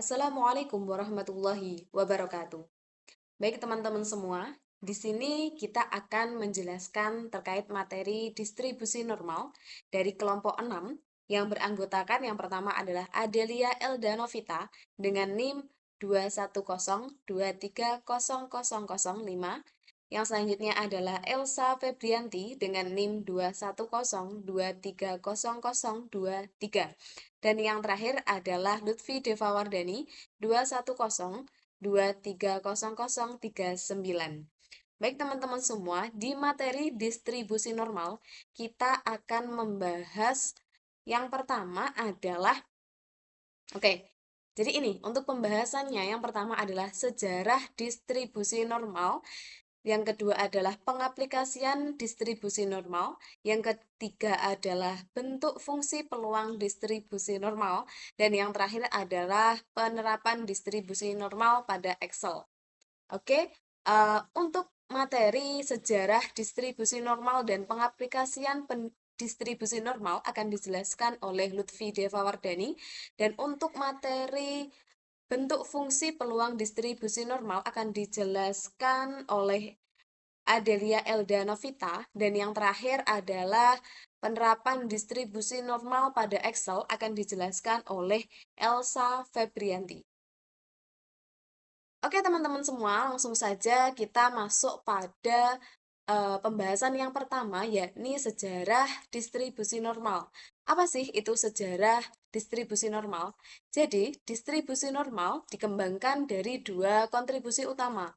Assalamualaikum warahmatullahi wabarakatuh. Baik teman-teman semua, di sini kita akan menjelaskan terkait materi distribusi normal dari kelompok 6 yang beranggotakan yang pertama adalah Adelia Elda Novita dengan NIM 210230005. Yang selanjutnya adalah Elsa Febrianti dengan NIM 210230023. Dan yang terakhir adalah Lutfi Devawardani 210230039. Baik teman-teman semua, di materi distribusi normal kita akan membahas yang pertama adalah oke. Jadi ini untuk pembahasannya yang pertama adalah sejarah distribusi normal, yang kedua adalah pengaplikasian distribusi normal, yang ketiga adalah bentuk fungsi peluang distribusi normal, dan yang terakhir adalah penerapan distribusi normal pada Excel. Oke, untuk materi sejarah distribusi normal dan pengaplikasian distribusi normal akan dijelaskan oleh Lutfi Devawardani, dan untuk materi bentuk fungsi peluang distribusi normal akan dijelaskan oleh Adelia Elda Novita, dan yang terakhir adalah penerapan distribusi normal pada Excel akan dijelaskan oleh Elsa Febrianti. Oke teman-teman semua, langsung saja kita masuk pada pembahasan yang pertama, yakni sejarah distribusi normal. Apa sih itu sejarah distribusi normal? Jadi, distribusi normal dikembangkan dari dua kontribusi utama.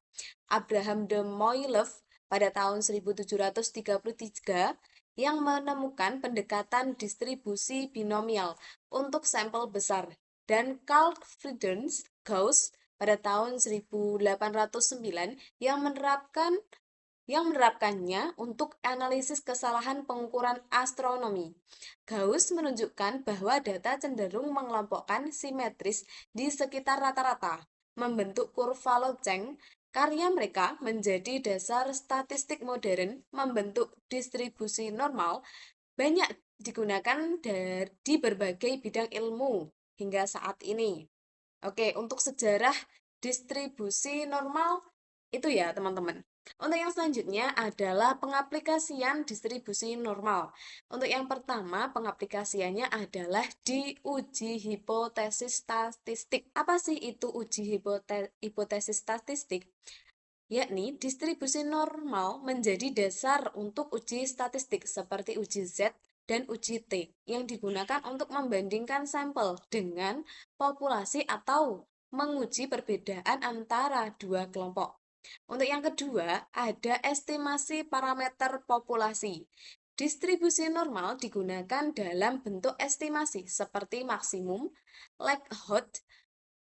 Abraham de Moivre pada tahun 1733 yang menemukan pendekatan distribusi binomial untuk sampel besar, dan Carl Friedrich Gauss pada tahun 1809 yang menerapkannya untuk analisis kesalahan pengukuran astronomi. Gauss menunjukkan bahwa data cenderung mengelompokkan simetris di sekitar rata-rata, membentuk kurva Lorentz. Karya mereka menjadi dasar statistik modern, membentuk distribusi normal, banyak digunakan di berbagai bidang ilmu hingga saat ini. Oke, untuk sejarah distribusi normal itu ya, teman-teman. Untuk yang selanjutnya adalah pengaplikasian distribusi normal. Untuk yang pertama, pengaplikasiannya adalah diuji hipotesis statistik. Apa sih itu uji hipotesis statistik? Yakni distribusi normal menjadi dasar untuk uji statistik seperti uji Z dan uji T yang digunakan untuk membandingkan sampel dengan populasi atau menguji perbedaan antara dua kelompok. Untuk yang kedua, ada estimasi parameter populasi. Distribusi normal digunakan dalam bentuk estimasi seperti maksimum, likelihood,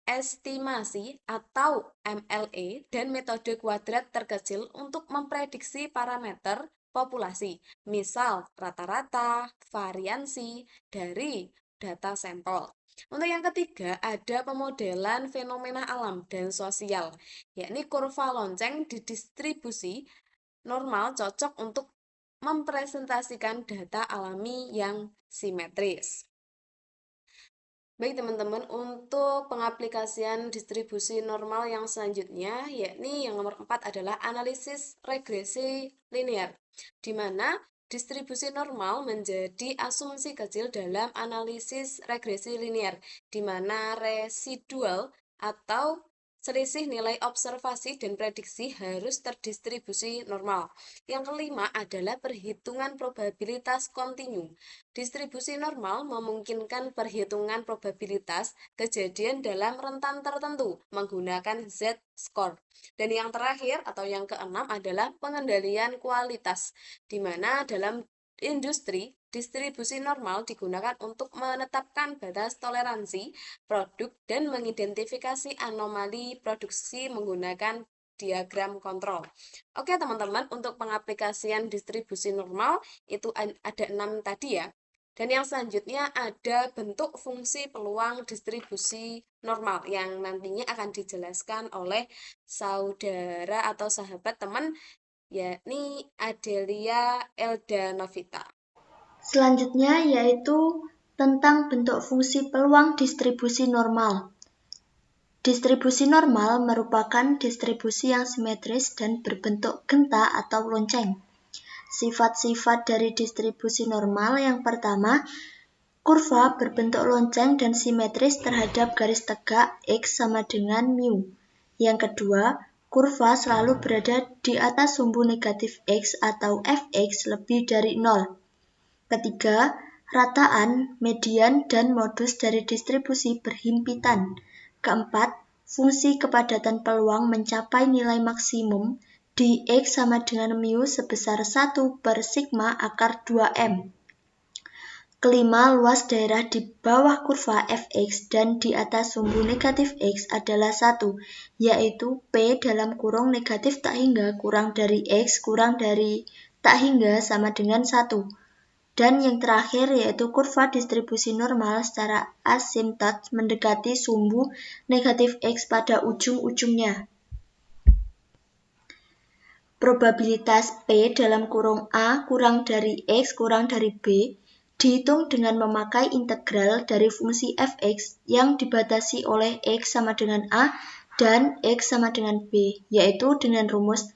estimasi atau MLE, dan metode kuadrat terkecil untuk memprediksi parameter populasi, misal rata-rata, variansi dari data sampel. Untuk yang ketiga, ada pemodelan fenomena alam dan sosial, yakni kurva lonceng di distribusi normal cocok untuk mempresentasikan data alami yang simetris. Baik teman-teman, untuk pengaplikasian distribusi normal yang selanjutnya, yakni yang nomor 4 adalah analisis regresi linear, di mana distribusi normal menjadi asumsi kecil dalam analisis regresi linear, di mana residual atau selisih nilai observasi dan prediksi harus terdistribusi normal. Yang kelima adalah perhitungan probabilitas kontinu. Distribusi normal memungkinkan perhitungan probabilitas kejadian dalam rentan tertentu menggunakan Z-score. Dan yang terakhir atau yang keenam adalah pengendalian kualitas, di mana dalam industri distribusi normal digunakan untuk menetapkan batas toleransi produk dan mengidentifikasi anomali produksi menggunakan diagram kontrol. Oke teman-teman, untuk pengaplikasian distribusi normal itu ada 6 tadi ya. Dan yang selanjutnya ada bentuk fungsi peluang distribusi normal yang nantinya akan dijelaskan oleh saudara atau sahabat teman, yakni Adelia Elda Novita. Selanjutnya yaitu tentang bentuk fungsi peluang distribusi normal. Distribusi normal merupakan distribusi yang simetris dan berbentuk genta atau lonceng. Sifat-sifat dari distribusi normal yang pertama, kurva berbentuk lonceng dan simetris terhadap garis tegak X sama dengan mu. Yang kedua, kurva selalu berada di atas sumbu negatif X atau Fx lebih dari 0. Ketiga, rataan, median, dan modus dari distribusi berhimpitan. Keempat, fungsi kepadatan peluang mencapai nilai maksimum di X sama dengan mu sebesar 1 per sigma akar 2M. Kelima, luas daerah di bawah kurva Fx dan di atas sumbu negatif X adalah 1, yaitu P dalam kurung negatif tak hingga kurang dari X kurang dari tak hingga sama dengan 1. Dan yang terakhir yaitu kurva distribusi normal secara asimtot mendekati sumbu negatif X pada ujung-ujungnya. Probabilitas P dalam kurung A kurang dari X kurang dari B dihitung dengan memakai integral dari fungsi Fx yang dibatasi oleh X sama dengan A dan X sama dengan B, yaitu dengan rumus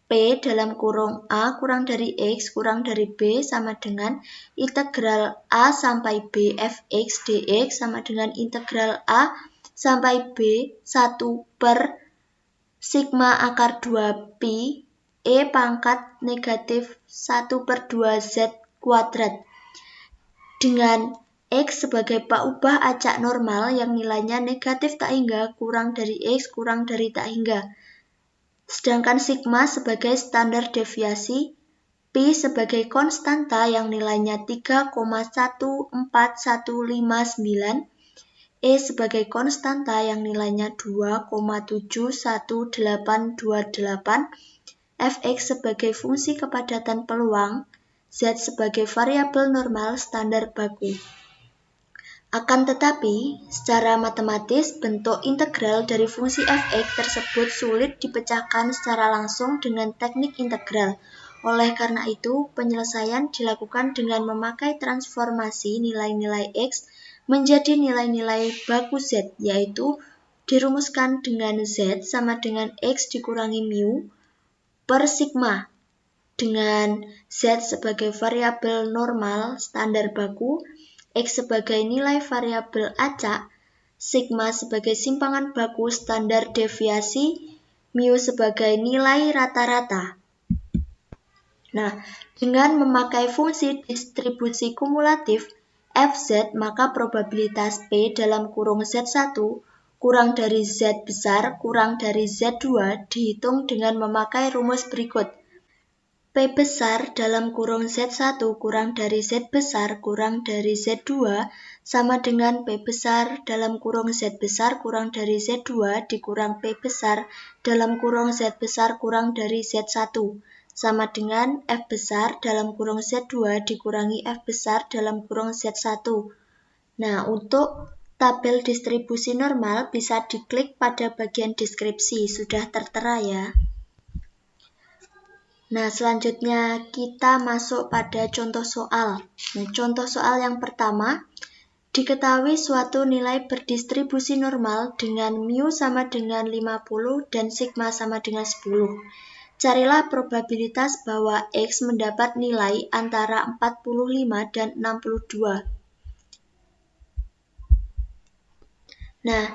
P dalam kurung A kurang dari X kurang dari B sama dengan integral A sampai B Fx dx sama dengan integral A sampai B 1 per sigma akar 2 pi E pangkat negatif 1 per 2 Z kuadrat. Dengan X sebagai paubah acak normal yang nilainya negatif tak hingga kurang dari X kurang dari tak hingga. Sedangkan sigma sebagai standar deviasi, pi sebagai konstanta yang nilainya 3,14159, E sebagai konstanta yang nilainya 2,71828, Fx sebagai fungsi kepadatan peluang, Z sebagai variabel normal standar baku. Akan tetapi, secara matematis, bentuk integral dari fungsi Fx tersebut sulit dipecahkan secara langsung dengan teknik integral. Oleh karena itu, penyelesaian dilakukan dengan memakai transformasi nilai-nilai X menjadi nilai-nilai baku Z, yaitu dirumuskan dengan Z sama dengan X dikurangi mu per sigma, dengan Z sebagai variabel normal standar baku, X sebagai nilai variabel acak, sigma sebagai simpangan baku standar deviasi, mu sebagai nilai rata-rata. Nah, dengan memakai fungsi distribusi kumulatif Fz, maka probabilitas P dalam kurung Z1 kurang dari Z besar kurang dari Z2 dihitung dengan memakai rumus berikut. P besar dalam kurung Z1 kurang dari Z besar kurang dari Z2 sama dengan P besar dalam kurung Z besar kurang dari Z2 dikurang P besar dalam kurung Z besar kurang dari Z1 sama dengan F besar dalam kurung Z2 dikurangi F besar dalam kurung Z1. Nah, untuk tabel distribusi normal bisa diklik pada bagian deskripsi, sudah tertera ya. Nah, selanjutnya kita masuk pada contoh soal. Nah, contoh soal yang pertama, diketahui suatu nilai berdistribusi normal dengan mu sama dengan 50 dan sigma sama dengan 10. Carilah probabilitas bahwa X mendapat nilai antara 45 dan 62. Nah,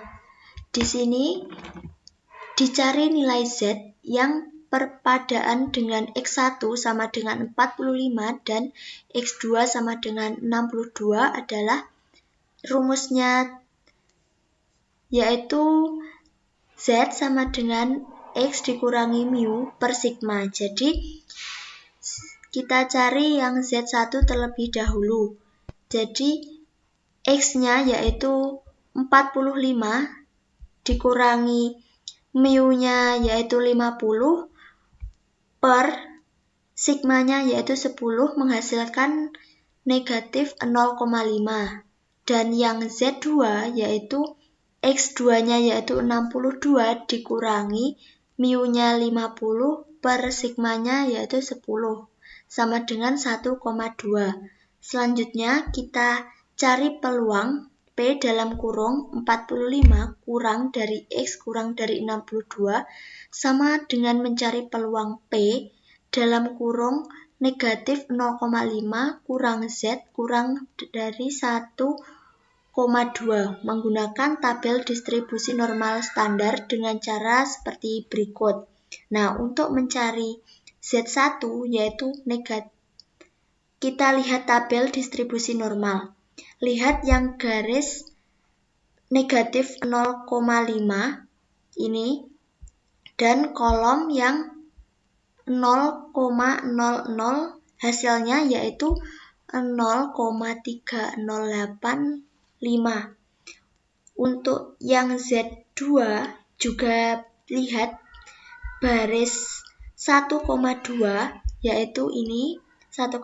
di sini dicari nilai Z yang perpadaan dengan X1 sama dengan 45 dan X2 sama dengan 62 adalah rumusnya yaitu Z sama dengan X dikurangi mu per sigma. Jadi kita cari yang Z1 terlebih dahulu. Jadi X-nya yaitu 45 dikurangi mu-nya yaitu 50 per sigmanya yaitu 10 menghasilkan negatif 0,5. Dan yang Z2 yaitu X2-nya yaitu 62 dikurangi mu-nya 50 per sigmanya yaitu 10 sama dengan 1,2. Selanjutnya kita cari peluang P P dalam kurung 45 kurang dari X kurang dari 62 sama dengan mencari peluang P dalam kurung negatif 0,5 kurang Z kurang dari 1,2 menggunakan tabel distribusi normal standar dengan cara seperti berikut. Nah, untuk mencari Z1 yaitu negatif, kita lihat tabel distribusi normal. Lihat yang garis negatif 0,5 ini dan kolom yang 0,00 hasilnya yaitu 0,3085. Untuk yang Z2 juga lihat baris 1,2 yaitu ini 1,2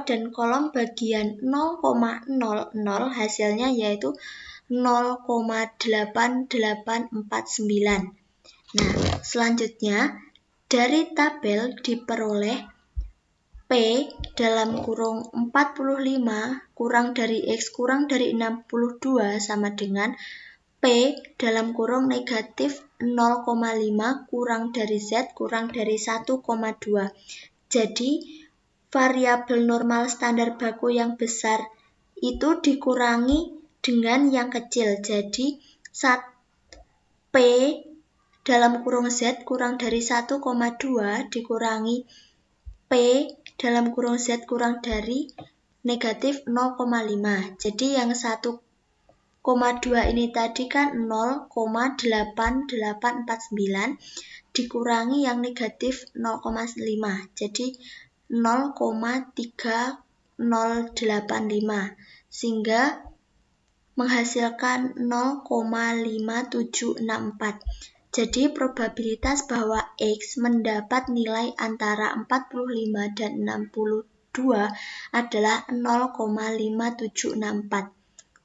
dan kolom bagian 0,00 hasilnya yaitu 0,8849. Nah, selanjutnya dari tabel diperoleh P dalam kurung 45 kurang dari X kurang dari 62 sama dengan P dalam kurung negatif 0,5 kurang dari Z kurang dari 1,2. Jadi, variabel normal standar baku yang besar itu dikurangi dengan yang kecil. Jadi, P dalam kurung Z kurang dari 1,2 dikurangi P dalam kurung Z kurang dari negatif 0,5. Jadi, yang 1,2 ini tadi kan 0,8849 dikurangi yang negatif 0,5. Jadi 0,3085 sehingga menghasilkan 0,5764. Jadi probabilitas bahwa X mendapat nilai antara 45 dan 62 adalah 0,5764.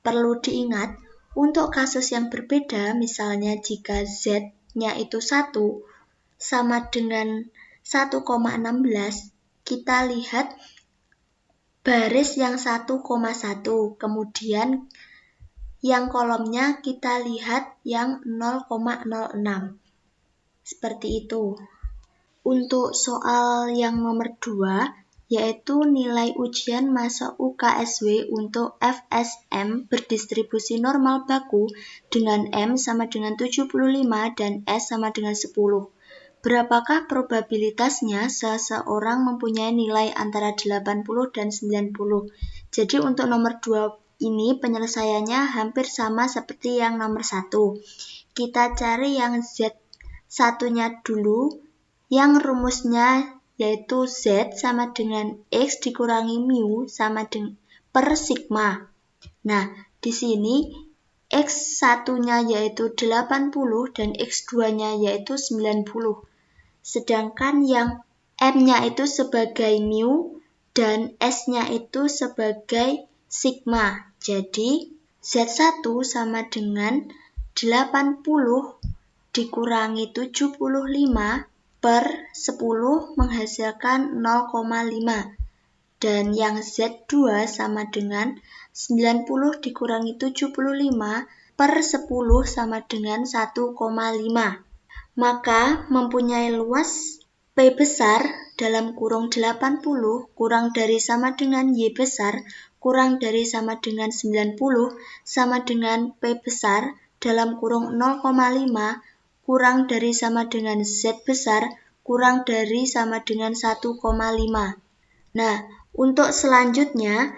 Perlu diingat, untuk kasus yang berbeda, misalnya jika Z-nya itu 1 sama dengan 1,16, kita lihat baris yang 1,1, kemudian yang kolomnya kita lihat yang 0,06. Seperti itu. Untuk soal yang nomor 2, yaitu nilai ujian masuk UKSW untuk FSM berdistribusi normal baku dengan M sama dengan 75 dan S sama dengan 10. Berapakah probabilitasnya seseorang mempunyai nilai antara 80 dan 90? Jadi untuk nomor 2 ini penyelesaiannya hampir sama seperti yang nomor 1. Kita cari yang Z1-nya dulu, yang rumusnya yaitu Z sama dengan X dikurangi mu sama dengan per sigma. Nah, di sini X1-nya yaitu 80 dan X2-nya yaitu 90. Sedangkan yang M-nya itu sebagai mu dan S-nya itu sebagai sigma. Jadi, Z1 sama dengan 80 dikurangi 75 per 10 menghasilkan 0,5. Dan yang Z2 sama dengan 90 dikurangi 75 per 10 sama dengan 1,5. Maka mempunyai luas P besar dalam kurung 80 kurang dari sama dengan Y besar kurang dari sama dengan 90 sama dengan P besar dalam kurung 0,5 kurang dari sama dengan Z besar kurang dari sama dengan 1,5. Nah, untuk selanjutnya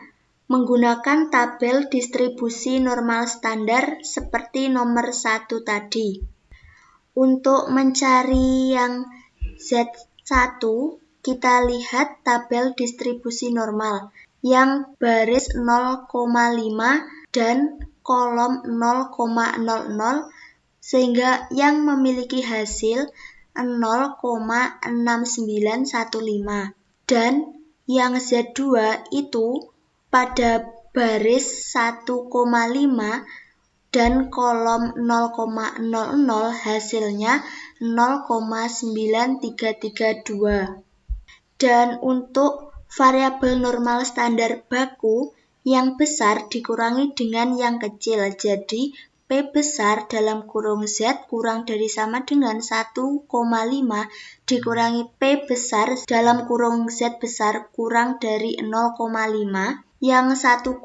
menggunakan tabel distribusi normal standar seperti nomor 1 tadi. Untuk mencari yang Z1, kita lihat tabel distribusi normal yang baris 0,5 dan kolom 0,00 sehingga yang memiliki hasil 0,6915 dan yang Z2 itu pada baris 1,5 dan kolom 0,00 hasilnya 0,9332. Dan untuk variabel normal standar baku yang besar dikurangi dengan yang kecil. Jadi, P besar dalam kurung Z kurang dari sama dengan 1,5 dikurangi P besar dalam kurung Z besar kurang dari 0,5. Yang 1,5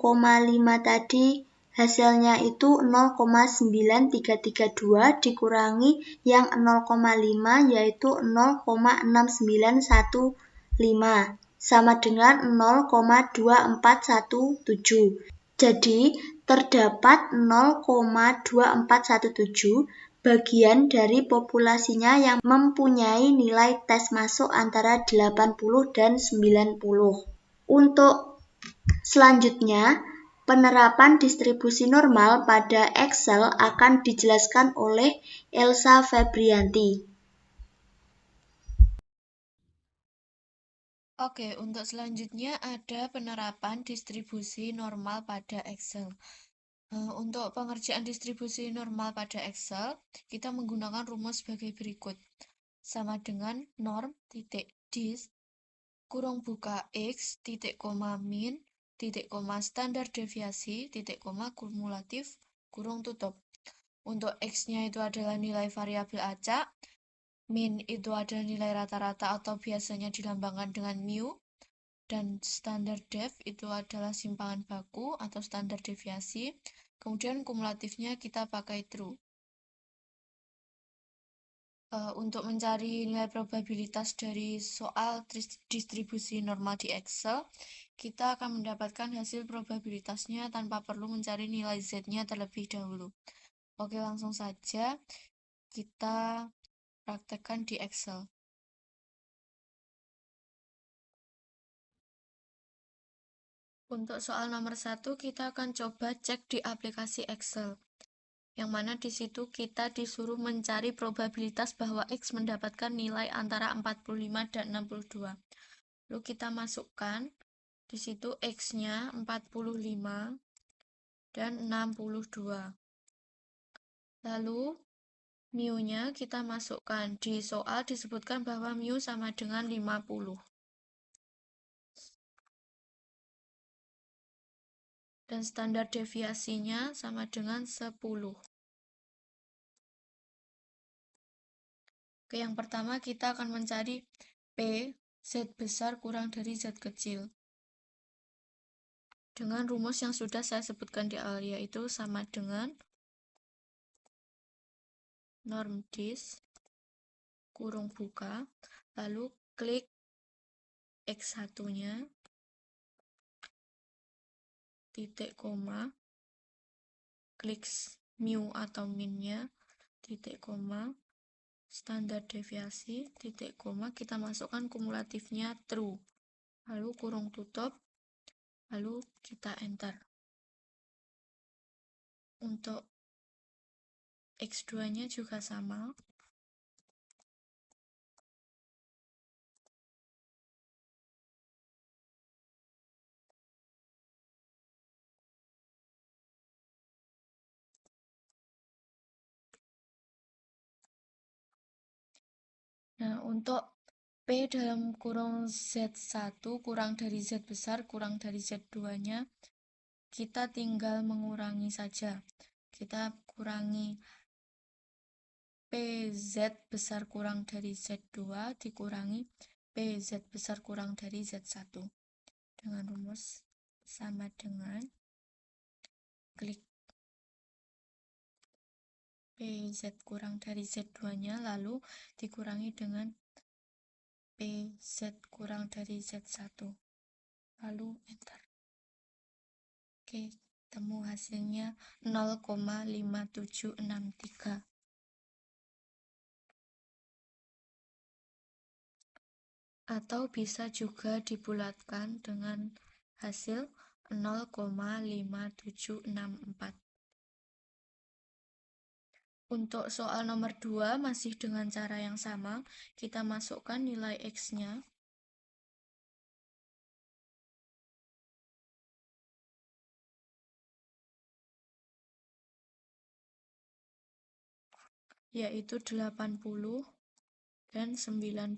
tadi hasilnya itu 0,9332 dikurangi yang 0,5 yaitu 0,6915 sama dengan 0,2417. Jadi, terdapat 0,2417 bagian dari populasinya yang mempunyai nilai tes masuk antara 80 dan 90. Untuk selanjutnya, penerapan distribusi normal pada Excel akan dijelaskan oleh Elsa Febrianti. Oke, untuk selanjutnya ada penerapan distribusi normal pada Excel. Untuk pengerjaan distribusi normal pada Excel, kita menggunakan rumus sebagai berikut. Sama dengan norm titik dis kurung buka X titik koma min titik koma standar deviasi titik koma kumulatif kurung tutup. Untuk X-nya itu adalah nilai variabel acak, min itu adalah nilai rata-rata atau biasanya dilambangkan dengan mu, dan standar dev itu adalah simpangan baku atau standar deviasi. Kemudian kumulatifnya kita pakai true. Untuk mencari nilai probabilitas dari soal distribusi normal di Excel, kita akan mendapatkan hasil probabilitasnya tanpa perlu mencari nilai Z-nya terlebih dahulu. Oke, langsung saja kita praktekkan di Excel. Untuk soal nomor 1, kita akan coba cek di aplikasi Excel. Yang mana di situ kita disuruh mencari probabilitas bahwa X mendapatkan nilai antara 45 dan 62. Lalu kita masukkan di situ X-nya 45 dan 62. Lalu mu-nya kita masukkan. Di soal disebutkan bahwa mu sama dengan 50. Dan standar deviasinya sama dengan 10. Oke, yang pertama kita akan mencari P, Z besar kurang dari Z kecil. Dengan rumus yang sudah saya sebutkan di awal, yaitu sama dengan norm dis, kurung buka, lalu klik X1-nya, titik koma, klik mu atau min-nya, titik koma, standar deviasi, titik koma, kita masukkan kumulatifnya true, lalu kurung tutup, lalu kita enter. Untuk X2-nya juga sama. Nah, untuk P dalam kurung Z1 kurang dari Z besar kurang dari Z2-nya, kita tinggal mengurangi saja. Kita kurangi PZ besar kurang dari Z2 dikurangi PZ besar kurang dari Z1. Dengan rumus sama dengan klik PZ kurang dari Z2-nya lalu dikurangi dengan PZ kurang dari Z1. Lalu enter. Oke, temu hasilnya 0,5763. Atau bisa juga dibulatkan dengan hasil 0,5764. Untuk soal nomor 2 masih dengan cara yang sama, kita masukkan nilai X-nya. Yaitu 80 dan 90.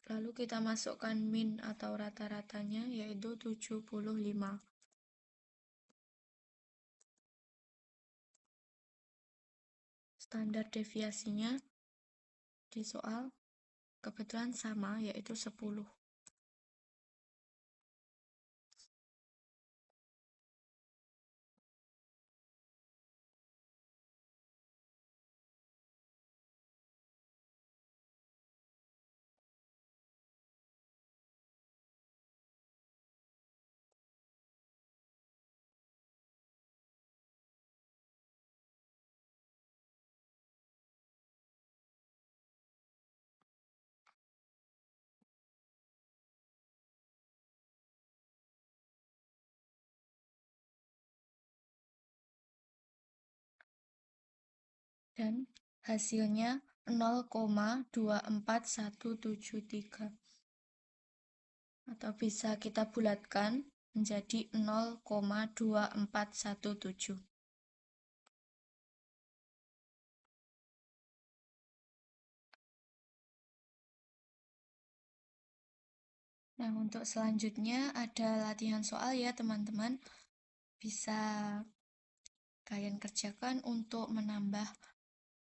Lalu kita masukkan min atau rata-ratanya yaitu 75. Standar deviasinya di soal kebetulan sama yaitu 10. Dan hasilnya 0,24173 atau bisa kita bulatkan menjadi 0,2417. Nah, untuk selanjutnya ada latihan soal ya teman-teman. Bisa kalian kerjakan untuk menambah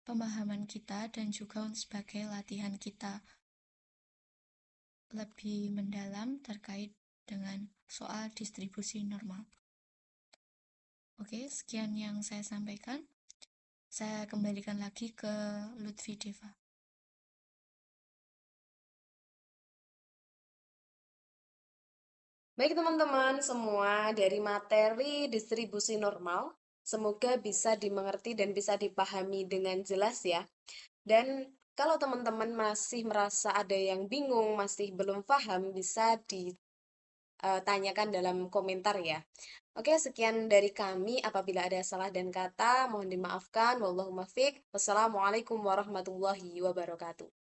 pemahaman kita dan juga sebagai latihan kita lebih mendalam terkait dengan soal distribusi normal. Oke, sekian yang saya sampaikan. Saya kembalikan lagi ke Lutfi Deva. Baik teman-teman semua, dari materi distribusi normal, semoga bisa dimengerti dan bisa dipahami dengan jelas ya. Dan kalau teman-teman masih merasa ada yang bingung, masih belum paham, bisa ditanyakan dalam komentar ya. Oke, sekian dari kami. Apabila ada salah dan kata, mohon dimaafkan. Wallahul muwaffiq. Wassalamualaikum warahmatullahi wabarakatuh.